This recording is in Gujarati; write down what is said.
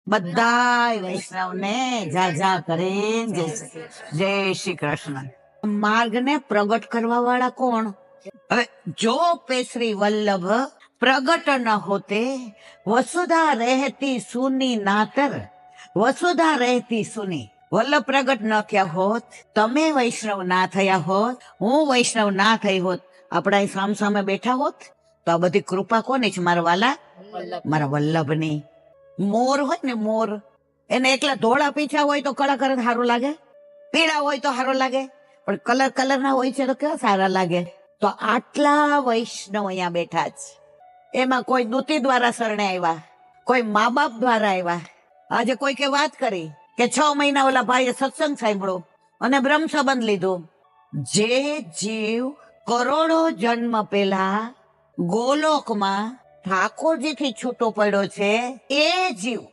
બધાય વૈષ્ણવને જા કરીને જય શ્રી કૃષ્ણ. માર્ગને પ્રગટ કરવા વાળા કોણ? હવે જો પેશ્રી વલ્લભ પ્રગટ ન હોતે, વસુધા રહેતી સુની નાતર, વસુધા રહેતી સુની. વલ્લભ પ્રગટ ન થયા હોત, તમે વૈષ્ણવ ના થયા હોત, હું વૈષ્ણવ ના થઈ હોત, આપણા અહીં સામ સામે બેઠા હોત, તો આ બધી કૃપા કોની છે? મારા વાલા મારા વલ્લભની. મોર હોય ને મોર, એને એકલા ધોળા પીછા હોય તો કળા કરે સારું લાગે, પીળા હોય તો સારું લાગે, પણ કલર ના હોય છે તો કેવા સારા લાગે. તો આટલા વૈષ્ણવ અહીંયા બેઠા છે, એમાં કોઈ દૂતી દ્વારા શરણે આવ્યા, કોઈ મા બાપ દ્વારા આવ્યા. આજે કોઈ કે વાત કરી કે 6 મહિના ઓલા ભાઈએ સત્સંગ સાંભળ્યો અને બ્રહ્મ સંબંધ લીધો. જે જીવ કરોડો જન્મ પહેલા ગોલોકમાં ઠાકોરજી થી છૂટો પડ્યો છે, એ જીવ